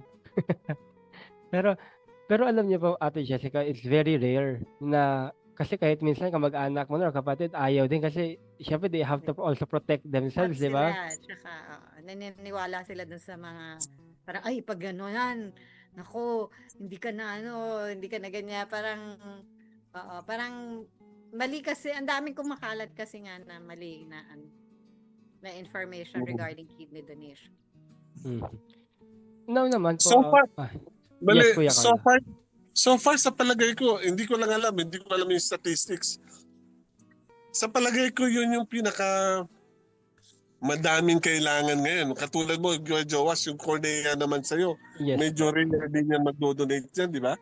Pero alam niyo po, Ate Jessica, it's very rare na kasi kahit minsan kamag-anak mo na or kapatid, ayaw din kasi syempre they have to also protect themselves, di ba? Tsaka naniniwala sila dun sa mga parang ay pag gano'n, nako, hindi ka na ganyan, parang mali kasi, ang daming kumakalat kasi nga na mali na information regarding kidney donation. Now naman po, So far, yes, Kuya Carlo. So far sa palagay ko, hindi ko alam yung statistics. Sa palagay ko, yun yung pinaka madaming kailangan ngayon. Katulad mo, Jowas, yung cornea naman sa'yo. Yes. Medyo rare din yan mag-donate dyan, di ba?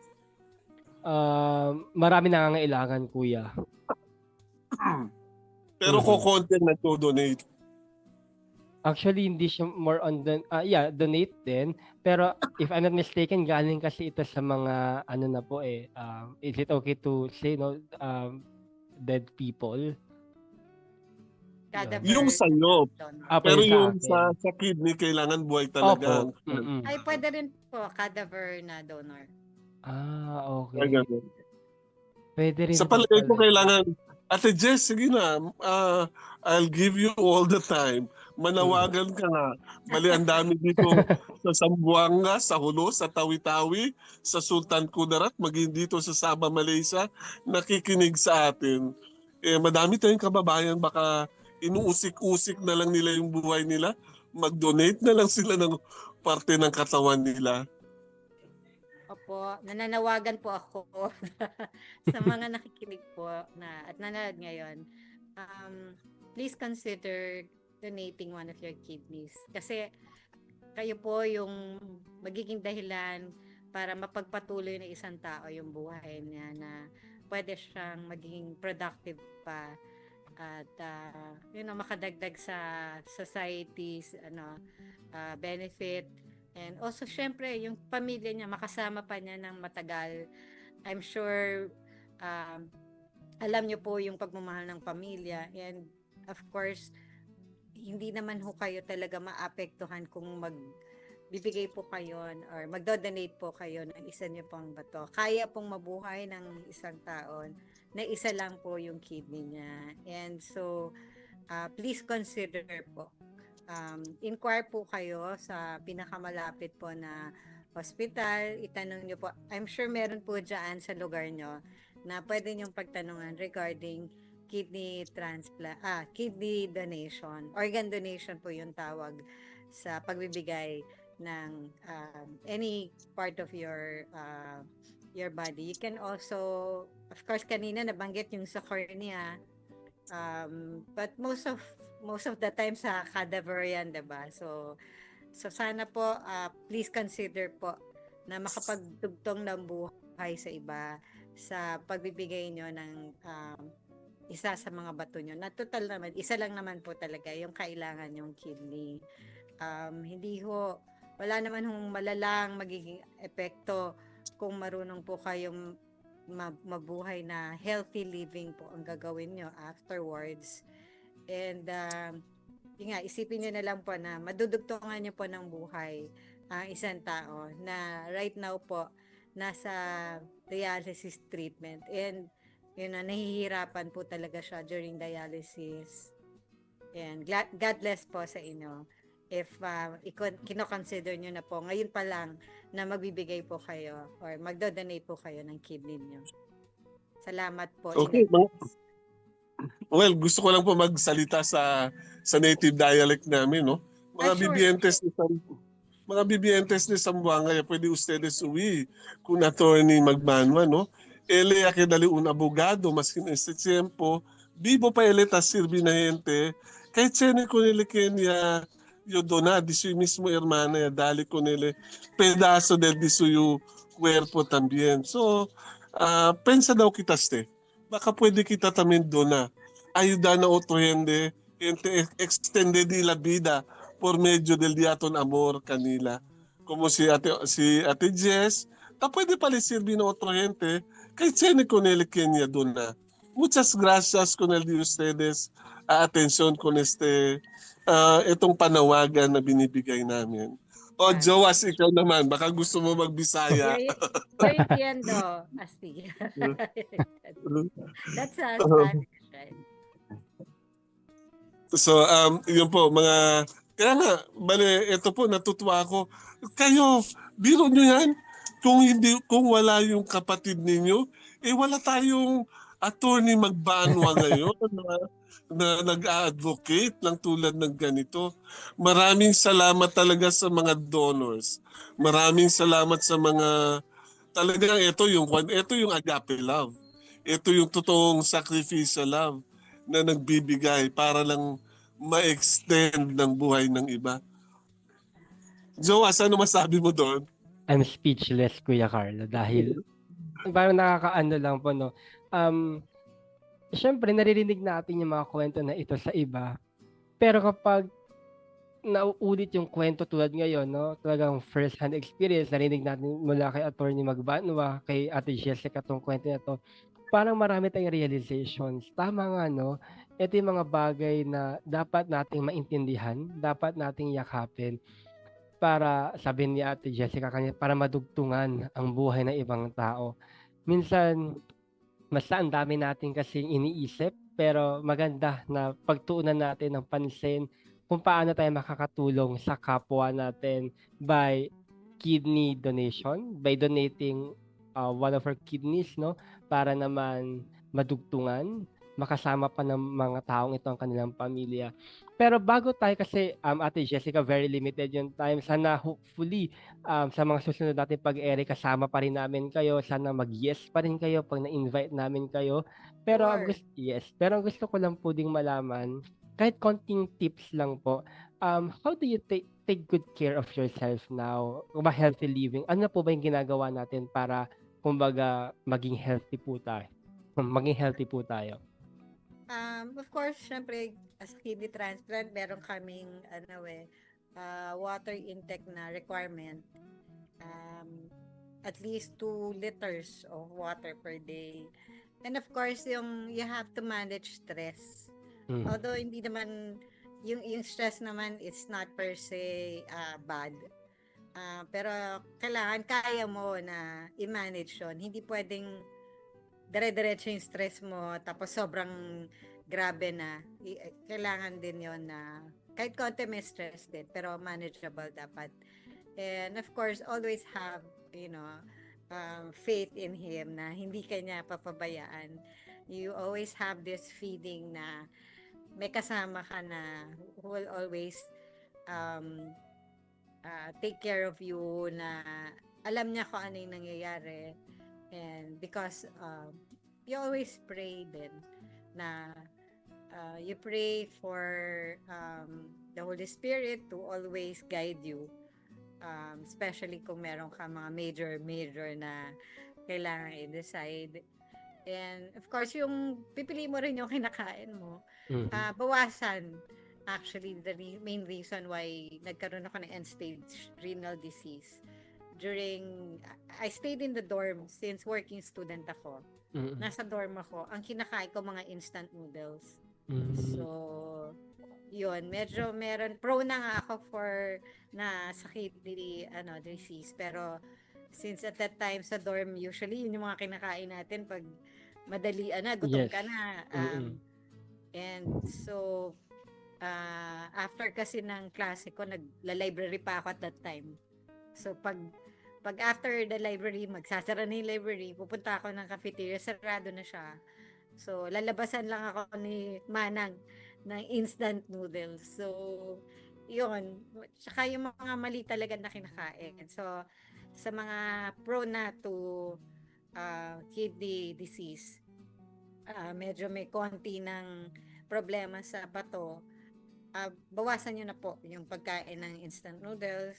Marami nangangailangan, Kuya. Pero kukonti ang nag-donate. Actually, hindi siya more on donate din. Pero if I'm not mistaken, galing kasi ito sa mga na po is it okay to say dead people? Yung sa'yo. Pero yung sa kidney, kailangan buhay talaga. Ay, pwede rin po, cadaver na donor. Okay. Pwede rin sa palagay ko kailangan, Ate Jess, sige na, I'll give you all the time. Manawagan ka na. Bali, ang dami dito sa Zamboanga, sa Hulo, sa Tawi-Tawi, sa Sultan Kudarat, maging dito sa Sabah, Malaysia, nakikinig sa atin. Madami tayong kababayan, baka inuusik-usik na lang nila yung buhay nila. Mag-donate na lang sila ng parte ng katawan nila. Opo, nananawagan po ako sa mga nakikinig po at nanonood ngayon. Please consider donating one of your kidneys. Kasi kayo po yung magiging dahilan para mapagpatuloy ng isang tao yung buhay niya na pwede siyang maging productive pa at makadagdag sa society's benefit. And also, syempre, yung pamilya niya, makasama pa niya ng matagal. I'm sure, alam niyo po yung pagmamahal ng pamilya. And, of course, hindi naman ho kayo talaga maapektuhan kung magbibigay po kayo or magdodonate po kayo ng isa niyo pang bato. Kaya pong mabuhay ng isang taon na isa lang po yung kidney niya. And so, please consider po. Inquire po kayo sa pinakamalapit po na hospital, itanong nyo po. I'm sure meron po dyan sa lugar nyo na pwede nyong pagtanungan regarding kidney kidney donation. Organ donation po yung tawag sa pagbibigay ng any part of your body. You can also, of course, kanina nabanggit yung sa cornea, but most of the time sa cadaver yan, diba? So sana po, please consider po na makapagtugtong ng buhay sa iba sa pagbibigay nyo ng isa sa mga bato nyo. Na total naman, isa lang naman po talaga yung kailangan yung kidney. Hindi ho, wala naman hong malalang magiging epekto kung marunong po kayong mabuhay na healthy living po ang gagawin nyo afterwards. And isipin nyo na lang po na madudugtungan nyo po ng buhay ang isang tao na right now po nasa dialysis treatment. And nahihirapan po talaga siya during dialysis. And God bless po sa inyo. If kino-consider nyo na po, ngayon pa lang na magbibigay po kayo or magdo-donate po kayo ng kidney nyo. Salamat po. Okay. Well, gusto ko lang po magsalita sa native dialect namin, no? Mga Sure. bibientes ni mga bibientes ni Zamboanga, pwede ustedes uwi kung attorney magmanwa, no? Ele que dali un abogado, mas que nesse tiempo, vivo pa ele ta sirvi na gente, kahit sene ko nila kenya yo donar di su mismo hermana ya dali ko nila pedazo del di suyo cuerpo también. So, pensa daw kita ste. Baka pwede kita también donar. Ayuda na otro gente extended di la vida por medio del diaton amor kanila. Como si Ate Jess, pwede pala sirvi na otro gente kahit sene con el Kenya doon na. Muchas gracias con el de ustedes atención con itong panawagan na binibigay namin. O Joas, ikaw naman, baka gusto mo magbisaya. Yo entiendo, así. That's Spanish, right? So, yun po, kaya nga, ito po, natutuwa ako. Kayo, biro nyo yan, kung wala yung kapatid ninyo, wala tayong attorney magbanwa ngayon na nag-advocate ng tulad ng ganito. Maraming salamat talaga sa mga donors. Maraming salamat sa mga, talagang ito yung agape love. Ito yung totoong sacrificial love na nagbibigay para lang ma-extend ng buhay ng iba. Joas, ano masabi mo doon? I'm speechless, Kuya Carlo, dahil parang nakakaano lang po, no? Siyempre, naririnig natin yung mga kwento na ito sa iba. Pero kapag nauulit yung kwento tulad ngayon, no? Talagang first-hand experience, narinig natin mula kay Attorney Magbanwa, kay Ate Jessica tong kwento na to, parang marami tayong realizations. Tama nga, no? Ito yung mga bagay na dapat nating maintindihan, dapat nating yakapin para, sabi ni Ate Jessica kanina, para madugtungan ang buhay ng ibang tao. Minsan, basta ang dami natin kasing iniisip, pero maganda na pagtuunan natin ng pansin kung paano tayo makakatulong sa kapwa natin by kidney donation, by donating one of our kidneys, no? Para naman madugtungan, makasama pa ng mga taong ito ang kanilang pamilya. Pero bago tayo, kasi Ate Jessica, very limited yung time. Sana hopefully sa mga susunod natin pag-ere, kasama pa rin namin kayo. Sana mag-yes pa rin kayo pag na-invite namin kayo. Pero Sure. Pero ang gusto ko lang po ding malaman, kahit konting tips lang po, how do you take good care of yourself now? Ba healthy living? Ano po ba yung ginagawa natin para kumbaga maging healthy po tayo? Of course, syempre, as kidney transplant, meron kaming water intake na requirement. At least 2 liters of water per day. And of course, you have to manage stress. Although hindi naman yung stress naman, it's not per se bad. Pero kailangan kaya mo na i-manage yun. Hindi pwedeng dire-diretso yung stress mo tapos sobrang grabe na. Kailangan din yon na kahit konti may stress din pero manageable dapat. And of course, always have faith in Him na hindi kanya papabayaan. You always have this feeling na may kasama ka na who will always take care of you, na alam niya kung ano yung nangyayari. And because you always pray din na you pray for the Holy Spirit to always guide you, especially kung meron ka mga major na kailangan i-decide. And of course, yung pipili mo rin yung kinakain mo, bawasan. Actually, the main reason why nagkaroon ako ng end-stage renal disease, I stayed in the dorm since working student ako. Nasa dorm ako. Ang kinakain ko mga instant noodles. So, yun. Medyo prone na nga ako na sakit disease. Pero, since at that time sa dorm, usually, yun yung mga kinakain natin pag madali na, gutom Yes. ka na. And so, after kasi ng klase ko, nagla-library pa ako at that time. So, pag after the library, magsasara na yung library, pupunta ako ng cafeteria, sarado na siya. So, lalabasan lang ako ni Manang ng instant noodles. So, yun. Tsaka yung mga mali talaga na kinakain. So, sa mga prone na to kidney disease, medyo may konti ng problema sa bato, bawasan nyo na po yung pagkain ng instant noodles,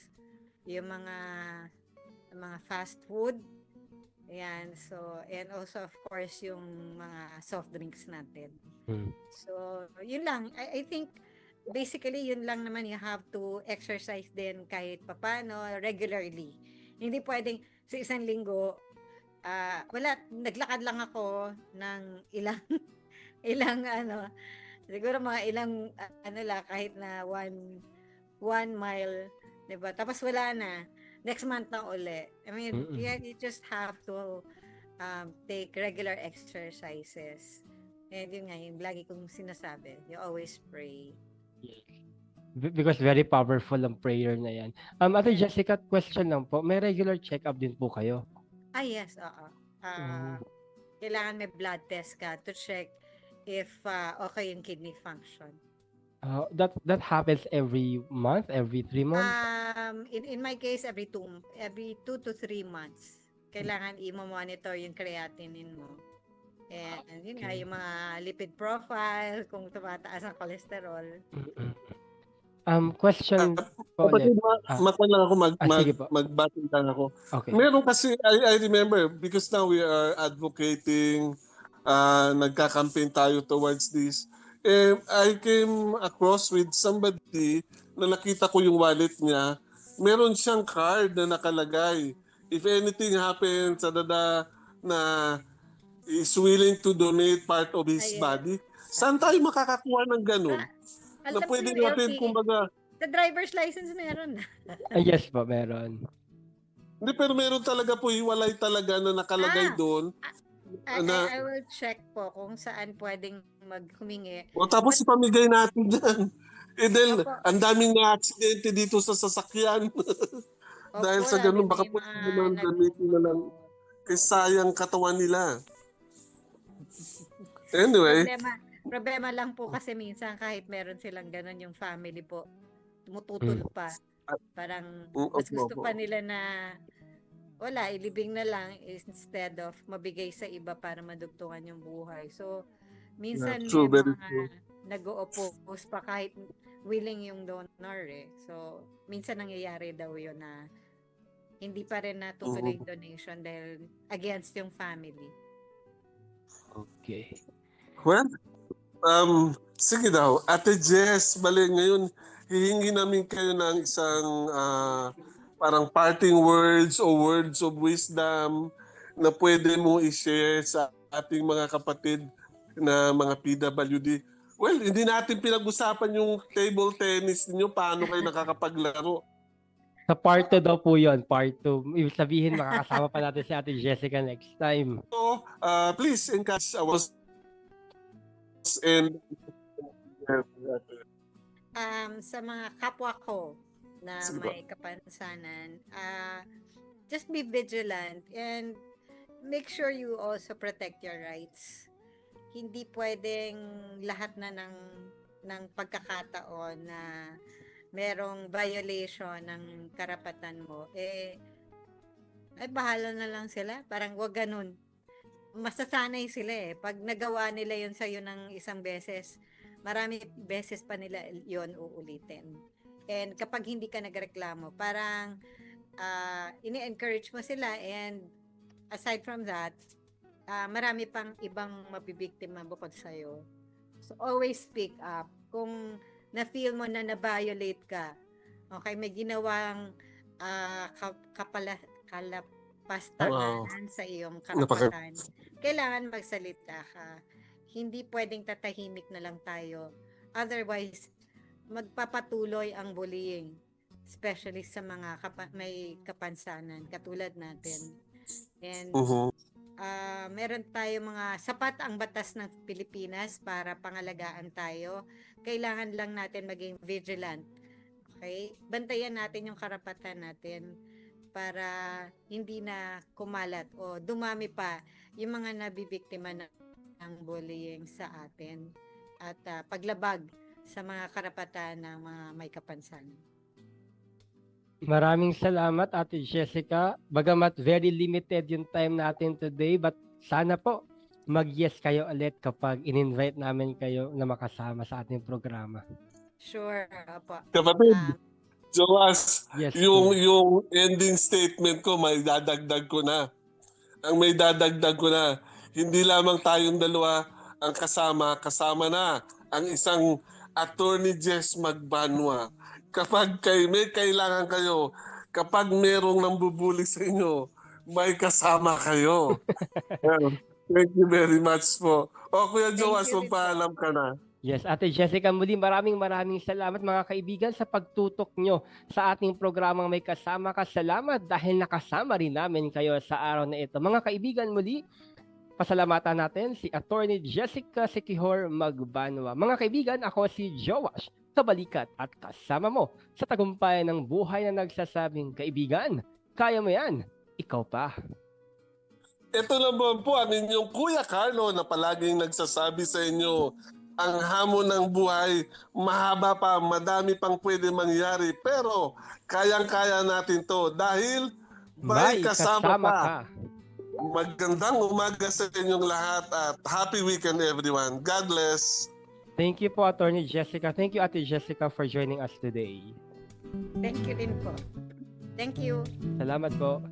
yung mga fast food. Ayan, so, and also of course yung mga soft drinks natin. So, yun lang. I think basically yun lang naman, you have to exercise din kahit papano regularly. Hindi pwedeng sa isang linggo wala, naglakad lang ako ng ilang siguro mga ilang lang, kahit na 1 mile, 'di ba? Tapos wala na. Next month na uli. I mean, you just have to take regular exercises. And yun nga, yung lagi kong sinasabi, you always pray. Because very powerful ang prayer na yan. Ate Yes. Jessica, question lang po. May regular check-up din po kayo? Yes, oo. Kailangan may blood test ka to check if okay yung kidney function. That happens every month, every 3 months? In my case, every 2 to 3 months. Kailangan i-monitor yung creatinine mo. And yun nga, yung mga lipid profile, kung tumataas ang cholesterol. Question po ulit. Matan lang ako, sige po. magbati lang ako. Okay. Meron kasi, I remember, because now we are advocating, nagka-campaign tayo towards this. I came across with somebody na nakita ko yung wallet niya. Meron siyang card na nakalagay. If anything happens, na is willing to donate part of his body. Saan tayo makakakuha ng ganun? Na pwede natin, kumbaga... Sa driver's license meron na. Yes po, meron. Hindi, pero meron talaga po, hiwalay talaga na nakalagay doon. I will check po kung saan pwedeng maghumingi. Tapos ipamigay natin dyan. Dahil ang daming na-aksidente dito sa sasakyan. Dahil sa ganun, baka po naman gamitin na lang. Kasi sayang katawan nila. Anyway. Problema lang po kasi minsan kahit meron silang ganun, yung family po, tumututol pa. Parang mas gusto pa nila na wala, ilibing na lang instead of mabigay sa iba para madugtungan yung buhay. So, minsan may mga nag-o-oppose pa kahit willing yung donor eh. So, minsan nangyayari daw yun na hindi pa rin natutuloy yung donation dahil against yung family. Okay. Well, sige daw. Ate Jess, bali ngayon, hihingi namin kayo ng isang parang parting words o words of wisdom na pwede mo i-share sa ating mga kapatid na mga PWD. Well, hindi natin pinag-usapan yung table tennis niyo, paano kayo nakakapaglaro. Sa part 2 daw po yun, part 2. Ibig sabihin, makakasama pa natin si Ate Jessica next time. So, please encourage us and sa mga kapwa ko na may kapansanan, just be vigilant and make sure you also protect your rights. Hindi pwedeng lahat na ng pagkakataon na merong violation ng karapatan mo, ay bahala na lang sila. Parang wag ganun. Masasanay sila eh. Pag nagawa nila yun sa'yo ng isang beses, marami beses pa nila yon uulitin. And kapag hindi ka nagreklamo, parang ini-encourage mo sila, and aside from that, marami pang ibang mabibiktima bukod sa'yo. So always speak up. Kung na-feel mo na na-violate ka, okay, may ginawang kalapastanganan sa iyong karapatan, kailangan magsalita ka. Hindi pwedeng tatahimik na lang tayo. Otherwise, magpapatuloy ang bullying, especially sa mga may kapansanan katulad natin. And meron tayo mga sapat ang batas ng Pilipinas para pangalagaan tayo. Kailangan lang natin maging vigilant. Okay? Bantayan natin yung karapatan natin para hindi na kumalat o dumami pa yung mga nabibiktima ng bullying sa atin at paglabag sa mga karapatan ng mga may kapansanan. Maraming salamat, Ate Jessica. Bagamat very limited yung time natin today, but sana po mag-yes kayo ulit kapag in-invite namin kayo na makasama sa ating programa. Sure, po. Kapatid, Joas, Yes, yung ending statement ko, may dadagdag ko na. Ang may dadagdag ko na, hindi lamang tayong dalawa ang kasama na ang isang Attorney Jess Magbanwa. Kapag may kailangan kayo, kapag merong nambubuli sa inyo, may kasama kayo. Thank you very much po. O Kuya Joas, you, magpaalam ka na. Yes, Ate Jessica, muli maraming salamat mga kaibigan sa pagtutok nyo sa ating programang May Kasama Ka. Salamat dahil nakasama rin namin kayo sa araw na ito. Mga kaibigan, muli, pasalamatan natin si Attorney Jessica Siquijor Magbanwa. Mga kaibigan, ako si Joash, kabalikat at kasama mo sa tagumpay ng buhay na nagsasabing, kaibigan, kaya mo yan, ikaw pa. Ito naman po ang inyong Kuya Carlo na palaging nagsasabi sa inyo, ang hamon ng buhay, mahaba pa, madami pang pwede mangyari, pero kayang-kaya natin to dahil may kasama ka. Magandang umaga sa inyong lahat at happy weekend everyone. God bless. Thank you po, Attorney Jessica. Thank you, Ate Jessica, for joining us today. Thank you din po. Thank you. Salamat po.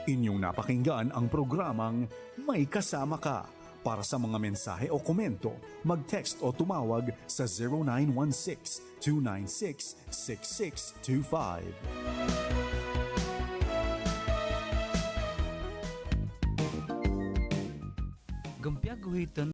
Inyong napakinggan ang programang May Kasama Ka. Para sa mga mensahe o komento, mag-text o tumawag sa 0916-296-6625. Gampia guhitan